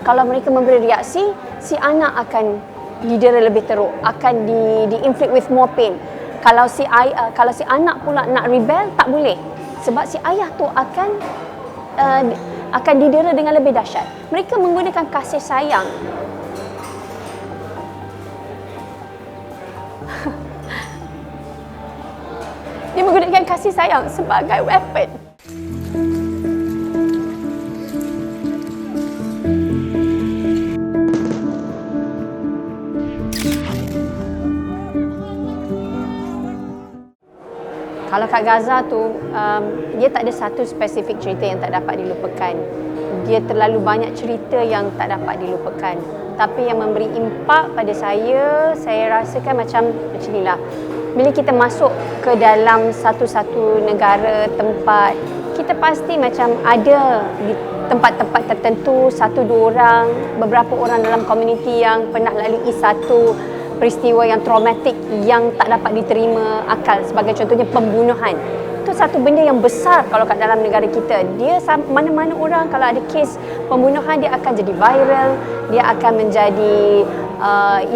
kalau mereka memberi reaksi, si anak akan didera lebih teruk, akan di-inflict with more pain. Kalau si anak pula nak rebel, tak boleh. Sebab si ayah tu akan didera dengan lebih dahsyat. Mereka menggunakan kasih sayang. Dia menggunakan kasih sayang sebagai weapon. Kalau kat Gaza tu, dia tak ada satu spesifik cerita yang tak dapat dilupakan. Dia terlalu banyak cerita yang tak dapat dilupakan. Tapi yang memberi impak pada saya rasakan macam inilah. Bila kita masuk ke dalam satu-satu negara, tempat, kita pasti macam ada di tempat-tempat tertentu, satu dua orang, beberapa orang dalam komuniti yang pernah lalui satu peristiwa yang traumatik yang tak dapat diterima akal, sebagai contohnya pembunuhan. Itu satu benda yang besar kalau kat dalam negara kita. Dia mana-mana orang kalau ada kes pembunuhan, dia akan jadi viral, dia akan menjadi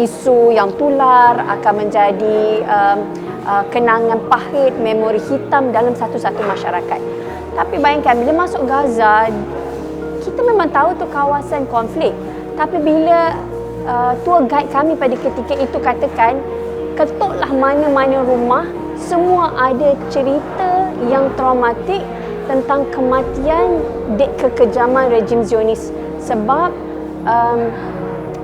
isu yang tular, akan menjadi kenangan pahit, memori hitam dalam satu-satu masyarakat. Tapi bayangkan bila masuk Gaza, kita memang tahu tu kawasan konflik, tapi bila tour guide kami pada ketika itu katakan, ketuklah mana-mana rumah, semua ada cerita yang traumatik tentang kematian kekejaman rejim Zionis. Sebab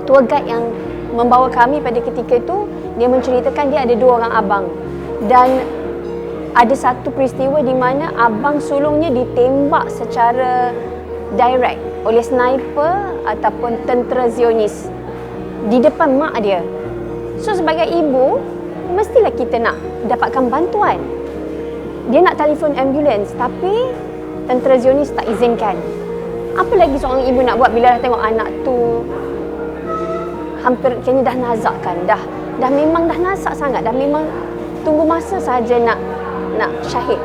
tour guide yang membawa kami pada ketika itu, dia menceritakan dia ada dua orang abang, dan ada satu peristiwa di mana abang sulungnya ditembak secara direct oleh sniper ataupun tentera Zionis di depan mak dia. So sebagai ibu, mestilah kita nak dapatkan bantuan. Dia nak telefon ambulans, tapi tentera Zionis tak izinkan. Apa lagi seorang ibu nak buat bila dah tengok anak tu hampir kayaknya dah nazak kan, dah memang dah nazak sangat, dah memang tunggu masa saja nak syahid.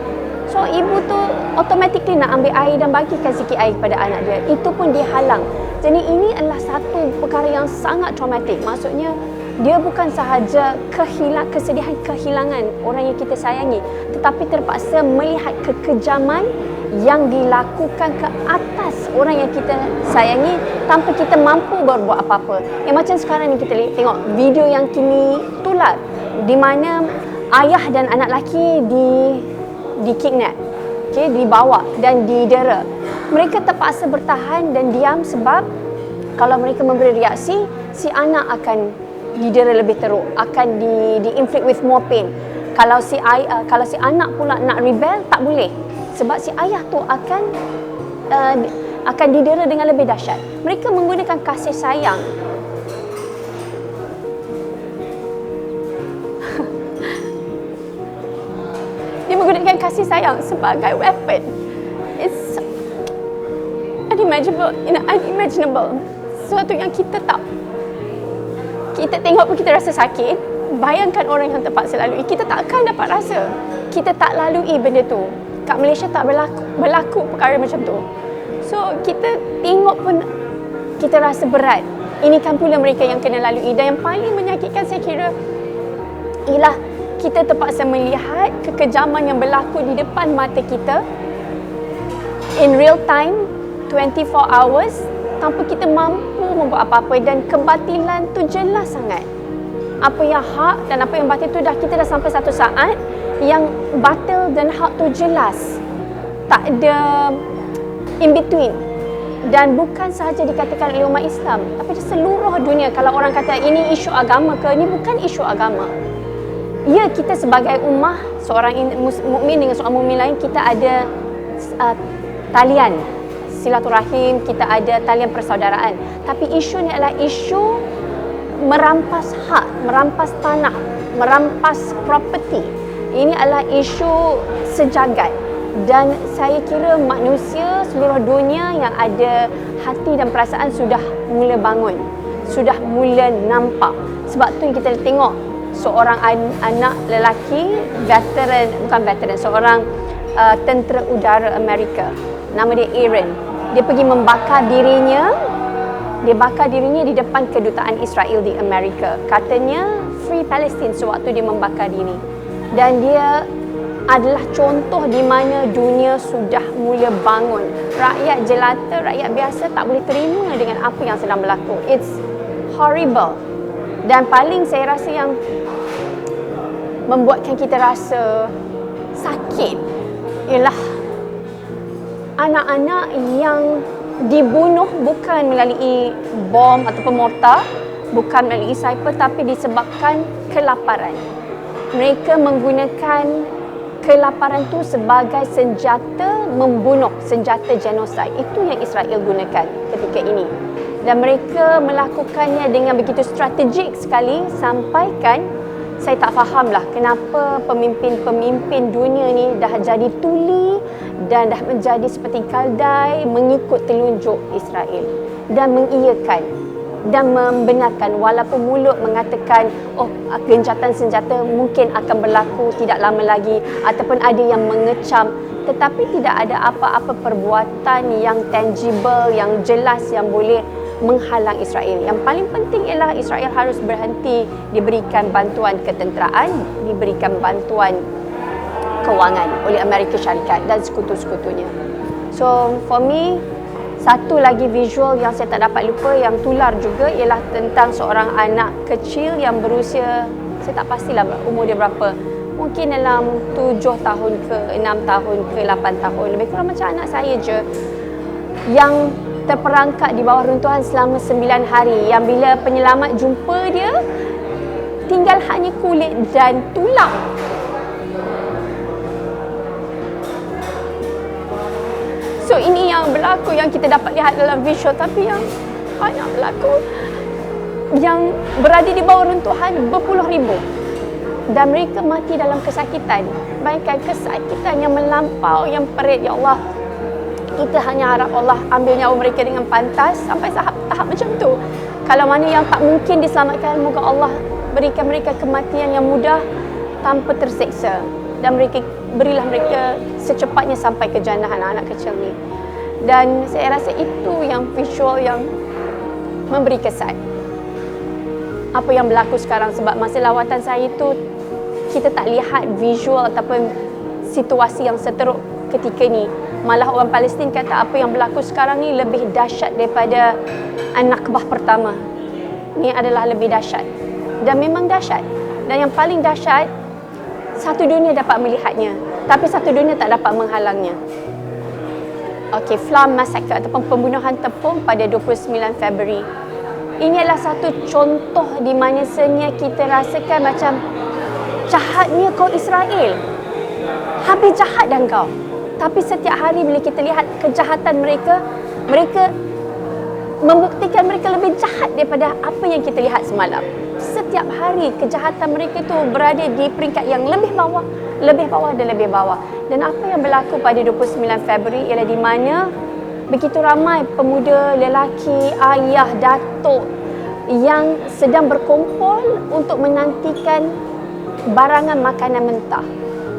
So ibu tu automatically nak ambil air dan bagikan sikit air kepada anak dia. Itu pun dihalang. Jadi ini adalah satu perkara yang sangat traumatik. Maksudnya dia bukan sahaja kesedihan kehilangan orang yang kita sayangi, tetapi terpaksa melihat kekejaman yang dilakukan ke atas orang yang kita sayangi tanpa kita mampu berbuat apa-apa. Yang macam sekarang ni kita tengok video yang kini tular, di mana ayah dan anak lelaki di-kidnap, dibawa dan didera. Mereka terpaksa bertahan dan diam sebab kalau mereka memberi reaksi, si anak akan didera lebih teruk, akan di-inflict with more pain. Kalau si anak pula nak rebel, tak boleh. Sebab si ayah tu akan didera dengan lebih dahsyat. Mereka menggunakan kasih sayang. Dia menggunakan kasih sayang sebagai weapon. It's unimaginable. Sesuatu yang kita tengok pun kita rasa sakit. Bayangkan orang yang terpaksa lalui. Kita tak akan dapat rasa. Kita tak lalui benda tu. Kat Malaysia tak berlaku perkara macam tu. So kita tengok pun kita rasa berat. Ini kan pula mereka yang kena lalui. Dan yang paling menyakitkan saya kira ialah kita terpaksa melihat kekejaman yang berlaku di depan mata kita in real time, 24 hours, tanpa kita mampu membuat apa-apa. Dan kebatilan tu jelas sangat. Apa yang hak dan apa yang batil tu kita dah sampai satu saat yang batil dan hak tu jelas. Tak ada in between. Dan bukan sahaja dikatakan oleh umat Islam, tapi di seluruh dunia. Kalau orang kata ini isu agama ke, ini bukan isu agama. Ya, kita sebagai ummah, seorang mukmin dengan seorang mukmin lain, kita ada talian silaturahim, kita ada talian persaudaraan. Tapi isu ni adalah isu merampas hak, merampas tanah, merampas property. Ini adalah isu sejagat. Dan saya kira manusia seluruh dunia yang ada hati dan perasaan sudah mula bangun, sudah mula nampak. Sebab tu yang kita tengok seorang anak lelaki seorang tentera udara Amerika, nama dia Aaron. Dia pergi membakar dirinya Dia bakar dirinya di depan kedutaan Israel di Amerika. Katanya Free Palestine sewaktu dia membakar diri. Dan dia adalah contoh di mana dunia sudah mula bangun. Rakyat jelata, rakyat biasa tak boleh terima dengan apa yang sedang berlaku. It's horrible. Dan paling saya rasa yang membuatkan kita rasa sakit ialah anak-anak yang dibunuh bukan melalui bom ataupun mortar, bukan melalui sniper, tapi disebabkan kelaparan. Mereka menggunakan kelaparan tu sebagai senjata membunuh, senjata genosid. Itu yang Israel gunakan ketika ini. Dan mereka melakukannya dengan begitu strategik sekali sampaikan saya tak fahamlah kenapa pemimpin-pemimpin dunia ni dah jadi tuli dan dah menjadi seperti kaldai mengikut telunjuk Israel dan mengiyakan dan membenarkan walaupun mulut mengatakan gencatan senjata mungkin akan berlaku tidak lama lagi ataupun ada yang mengecam, tetapi tidak ada apa-apa perbuatan yang tangible, yang jelas yang boleh menghalang Israel. Yang paling penting ialah Israel harus berhenti diberikan bantuan ketenteraan, diberikan bantuan kewangan oleh Amerika Syarikat dan sekutu-sekutunya. So for me, satu lagi visual yang saya tak dapat lupa yang tular juga ialah tentang seorang anak kecil yang berusia, saya tak pastilah umur dia berapa, mungkin dalam 7 tahun ke 6 tahun ke 8 tahun, lebih kurang macam anak saya je, yang terperangkap di bawah runtuhan selama 9 hari, yang bila penyelamat jumpa dia tinggal hanya kulit dan tulang. So ini yang berlaku, yang kita dapat lihat dalam visual, tapi yang banyak berlaku yang berada di bawah runtuhan berpuluh ribu dan mereka mati dalam kesakitan. Bayangkan kesakitan yang melampau, yang perit. Ya Allah, kita hanya harap Allah ambil nyawa mereka dengan pantas sampai tahap macam tu. Kalau mana yang tak mungkin diselamatkan, moga Allah berikan mereka kematian yang mudah tanpa terseksa, dan berilah mereka secepatnya sampai ke jannah anak-anak kecil ni. Dan saya rasa itu yang visual yang memberi kesan apa yang berlaku sekarang. Sebab masa lawatan saya itu kita tak lihat visual ataupun situasi yang seteruk ketika ni. Malah orang Palestin kata apa yang berlaku sekarang ni lebih dahsyat daripada An-Nakbah pertama. Ni adalah lebih dahsyat. Dan memang dahsyat. Dan yang paling dahsyat, satu dunia dapat melihatnya, tapi satu dunia tak dapat menghalangnya. Okey, Flam Massacre ataupun pembunuhan tepung pada 29 Februari. Ini adalah satu contoh di mana sebenarnya kita rasakan macam jahatnya kau Israel. Habis jahat dah kau. Tapi setiap hari bila kita lihat kejahatan mereka, mereka membuktikan mereka lebih jahat daripada apa yang kita lihat semalam. Setiap hari kejahatan mereka tu berada di peringkat yang lebih bawah dan lebih bawah. Dan apa yang berlaku pada 29 Februari ialah di mana begitu ramai pemuda, lelaki, ayah, datuk yang sedang berkumpul untuk menantikan barangan makanan mentah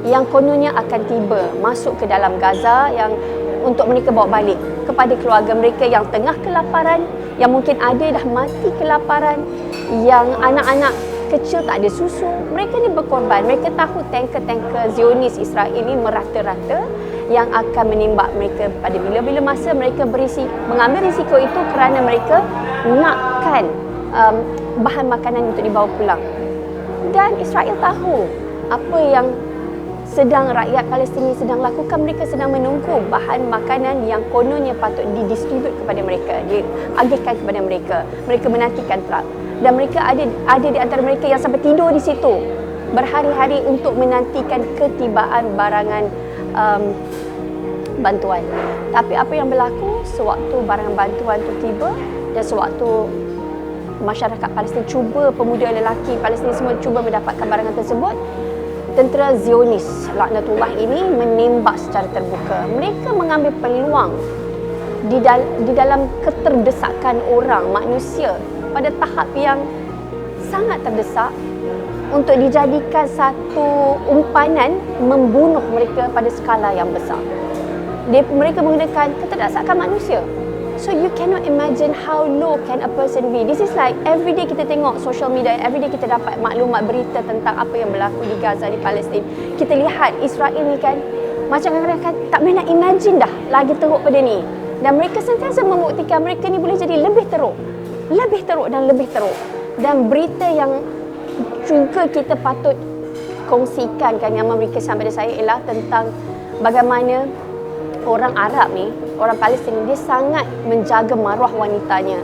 yang kononnya akan tiba masuk ke dalam Gaza, yang untuk mereka bawa balik kepada keluarga mereka yang tengah kelaparan, yang mungkin ada dah mati kelaparan, yang anak-anak kecil tak ada susu. Mereka ni berkorban. Mereka tahu tanker-tanker Zionis Israel ini merata-rata yang akan menembak mereka pada bila-bila masa. Mereka mengambil risiko itu kerana mereka nakkan bahan makanan untuk dibawa pulang. Dan Israel tahu apa yang sedang rakyat Palestin sedang lakukan. Mereka sedang menunggu bahan makanan yang kononnya patut didistribut kepada mereka, diagihkan kepada mereka. Mereka menantikan truk, dan mereka ada di antara mereka yang sampai tidur di situ berhari-hari untuk menantikan ketibaan barangan bantuan. Tapi apa yang berlaku sewaktu barangan bantuan itu tiba dan sewaktu masyarakat Palestin cuba, pemuda lelaki Palestin semua cuba mendapatkan barangan tersebut, tentera Zionis laknatullah ini menembak secara terbuka. Mereka mengambil peluang di dalam keterdesakan orang, manusia pada tahap yang sangat terdesak untuk dijadikan satu umpanan membunuh mereka pada skala yang besar. Mereka menggunakan keterdesakan manusia So you cannot imagine how low can a person be. This is like everyday kita tengok social media, everyday kita dapat maklumat berita tentang apa yang berlaku di Gaza, di Palestin. Kita lihat Israel ni kan, macam kadang-kadang tak boleh nak imagine dah lagi teruk pada ni. Dan mereka sentiasa membuktikan mereka ni boleh jadi lebih teruk dan lebih teruk. Dan berita yang juga kita patut kongsikan kan, yang memberi kesan pada saya ialah tentang bagaimana orang Arab ni, orang Palestin ni, dia sangat menjaga maruah wanitanya.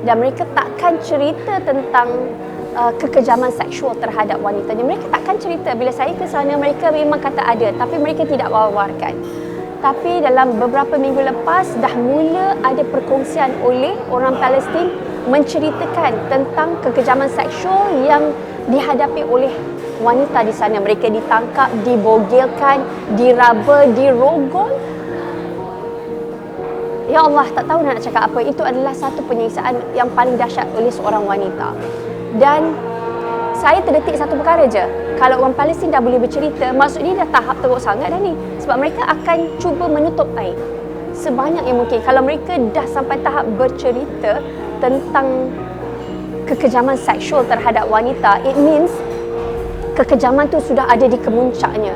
Dan mereka takkan cerita tentang kekejaman seksual terhadap wanitanya. Mereka takkan cerita. Bila saya ke sana, mereka memang kata ada, tapi mereka tidak war-warkan. Tapi dalam beberapa minggu lepas, dah mula ada perkongsian oleh orang Palestin menceritakan tentang kekejaman seksual yang dihadapi oleh wanita di sana. Mereka ditangkap, dibogilkan, diraba, dirogol. Ya Allah, tak tahu nak cakap apa. Itu adalah satu penyiksaan yang paling dahsyat oleh seorang wanita. Dan saya terdetik satu perkara je. Kalau orang Palestin dah boleh bercerita, maksudnya dah tahap teruk sangat dah ni. Sebab mereka akan cuba menutup aib sebanyak yang mungkin. Kalau mereka dah sampai tahap bercerita tentang kekejaman seksual terhadap wanita, it means kekejaman tu sudah ada di kemuncaknya.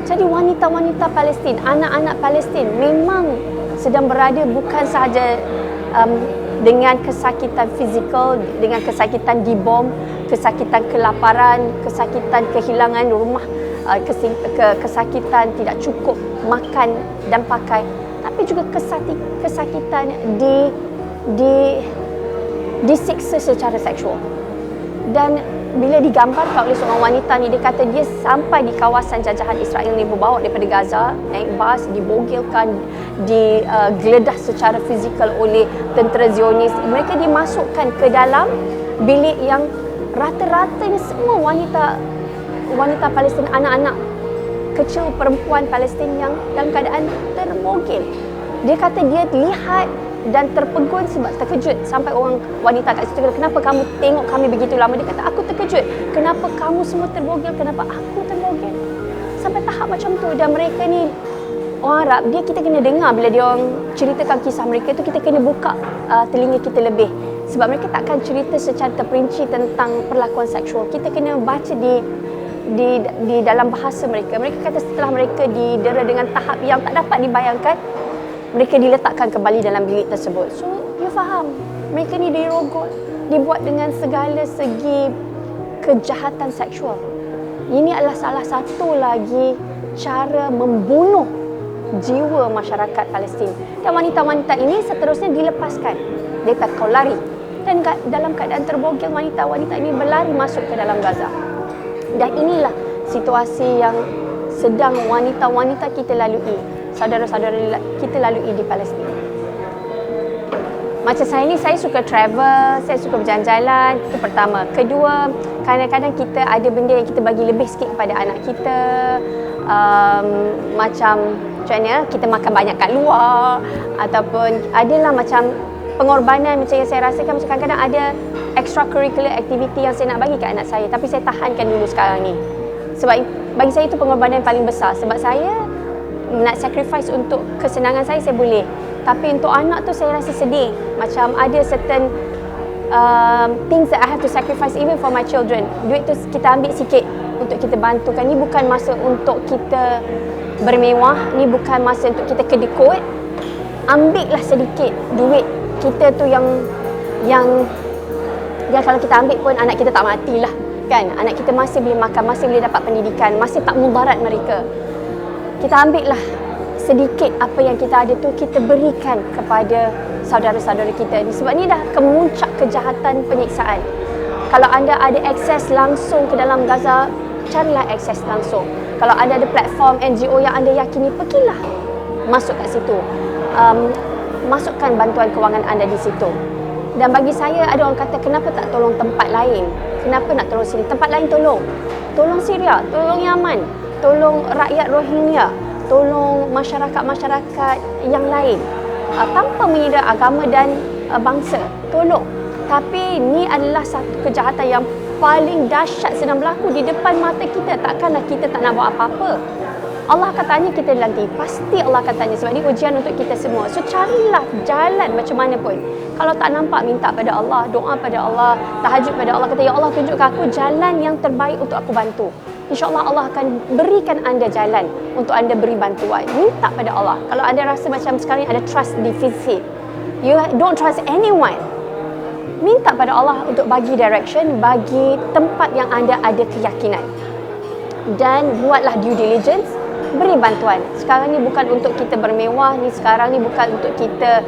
Jadi wanita-wanita Palestin, anak-anak Palestin memang sedang berada bukan sahaja dengan kesakitan fizikal, dengan kesakitan dibom, kesakitan kelaparan, kesakitan kehilangan rumah, kesakitan tidak cukup makan dan pakai, tapi juga kesakitan disiksa secara seksual. Dan bila digambarkan oleh seorang wanita ni, dia kata dia sampai di kawasan jajahan Israel ni, berbawa daripada Gaza, naik bas, dibogilkan, digeledah secara fizikal oleh tentera Zionis. Mereka dimasukkan ke dalam bilik yang rata-ratanya semua wanita Palestin, anak-anak kecil, perempuan Palestin yang dalam keadaan terbogil. Dia kata dia lihat dan terpegun sebab terkejut. Sampai orang wanita kat situ kata, kenapa kamu tengok kami begitu lama? Dia kata, aku terkejut. Kenapa kamu semua terbogil? Kenapa aku terbogil? Sampai tahap macam tu. Dan mereka ni orang Arab, kita kena dengar bila dia orang ceritakan kisah mereka tu, kita kena buka telinga kita lebih. Sebab mereka takkan cerita secara terperinci tentang perlakuan seksual. Kita kena baca di dalam bahasa mereka. Mereka kata setelah mereka didera dengan tahap yang tak dapat dibayangkan, mereka diletakkan kembali dalam bilik tersebut. So, you faham, mereka ni dirogol, dibuat dengan segala segi kejahatan seksual. Ini adalah salah satu lagi cara membunuh jiwa masyarakat Palestin. Dan wanita-wanita ini seterusnya dilepaskan. Dia kata, kau lari. Dan dalam keadaan terbogil, wanita-wanita ini berlari masuk ke dalam Gaza. Dan inilah situasi yang sedang wanita-wanita kita lalui, saudara-saudara kita lalui di Palestin. Macam saya ni, saya suka travel, saya suka berjalan-jalan, itu pertama. Kedua, kadang-kadang kita ada benda yang kita bagi lebih sikit kepada anak kita. Macam mana, kita makan banyak kat luar, ataupun adalah macam pengorbanan macam yang saya rasakan. Macam kadang-kadang ada extracurricular activity yang saya nak bagi kat anak saya, tapi saya tahankan dulu sekarang ni. Sebab bagi saya itu pengorbanan yang paling besar. Sebab saya nak sacrifice untuk kesenangan saya boleh. Tapi untuk anak tu saya rasa sedih. Macam ada certain things that I have to sacrifice even for my children. Duit tu kita ambil sikit untuk kita bantukan. Ni bukan masa untuk kita bermewah. Ni bukan masa untuk kita kedekut. Ambillah sedikit duit kita tu yang kalau kita ambil pun anak kita tak matilah. Kan? Anak kita masih boleh makan, masih boleh dapat pendidikan, masih tak mudarat mereka. Kita ambillah sedikit apa yang kita ada tu, kita berikan kepada saudara-saudara kita ni. Sebab ni dah kemuncak kejahatan penyiksaan. Kalau anda ada akses langsung ke dalam Gaza, carilah akses langsung. Kalau anda ada platform NGO yang anda yakini, pergilah masuk kat situ. Masukkan bantuan kewangan anda di situ. Dan bagi saya, ada orang kata, kenapa tak tolong tempat lain? Kenapa nak tolong sini? Tempat lain tolong. Tolong Syria, tolong Yaman, tolong rakyat Rohingya, tolong masyarakat-masyarakat yang lain. Tanpa mengira agama dan bangsa, tolong. Tapi ni adalah satu kejahatan yang paling dahsyat sedang berlaku di depan mata kita. Takkanlah kita tak nak buat apa-apa. Allah akan tanya kita nanti. Pasti Allah akan tanya, sebab ini ujian untuk kita semua. So carilah jalan macam mana pun. Kalau tak nampak, minta pada Allah, doa pada Allah, tahajud pada Allah, kata, ya Allah tunjukkan aku jalan yang terbaik untuk aku bantu. InsyaAllah Allah akan berikan anda jalan untuk anda beri bantuan. Minta pada Allah. Kalau anda rasa macam sekarang ada trust deficit, you don't trust anyone, minta pada Allah untuk bagi direction, bagi tempat yang anda ada keyakinan. Dan buatlah due diligence, beri bantuan. Sekarang ni bukan untuk kita bermewah, ni sekarang ni bukan untuk kita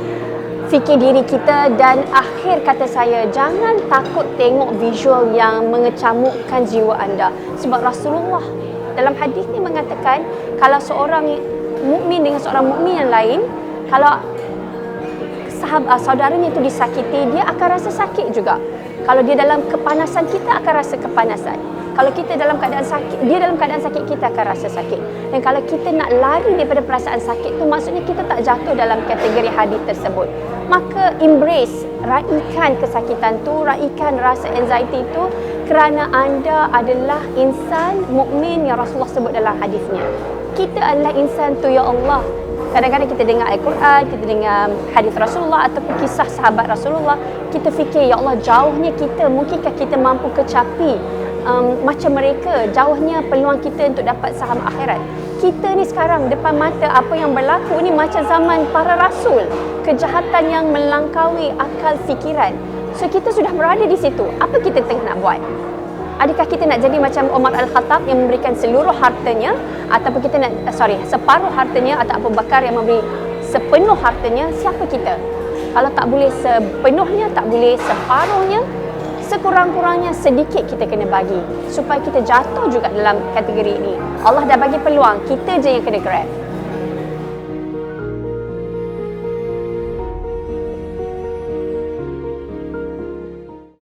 fikir diri kita. Dan akhir kata saya, jangan takut tengok visual yang mengecamukkan jiwa anda. Sebab Rasulullah dalam hadis ni mengatakan, kalau seorang mukmin dengan seorang mukmin yang lain, kalau saudaranya itu disakiti, dia akan rasa sakit juga. Kalau dia dalam kepanasan, kita akan rasa kepanasan. Kalau kita dalam keadaan sakit, dia dalam keadaan sakit, kita akan rasa sakit. Dan kalau kita nak lari daripada perasaan sakit tu, maksudnya kita tak jatuh dalam kategori hadis tersebut. Maka embrace, raikan kesakitan tu, raikan rasa anxiety tu, kerana anda adalah insan mukmin yang Rasulullah sebut dalam hadisnya. Kita adalah insan tu, ya Allah. Kadang-kadang kita dengar Al-Quran, kita dengar hadis Rasulullah ataupun kisah sahabat Rasulullah, kita fikir, ya Allah, jauhnya kita, mungkinkah kita mampu kecapi macam mereka, jauhnya peluang kita untuk dapat saham akhirat. Kita ni sekarang depan mata apa yang berlaku ni macam zaman para rasul, kejahatan yang melangkaui akal fikiran. So kita sudah berada di situ, apa kita tengah nak buat? Adakah kita nak jadi macam Umar Al-Khattab yang memberikan seluruh hartanya, ataupun kita nak separuh hartanya, atau Abu Bakar yang memberi sepenuh hartanya? Siapa kita? Kalau tak boleh sepenuhnya, tak boleh separuhnya, sekurang-kurangnya sedikit kita kena bagi supaya kita jatuh juga dalam kategori ini. Allah dah bagi peluang, kita je yang kena grab.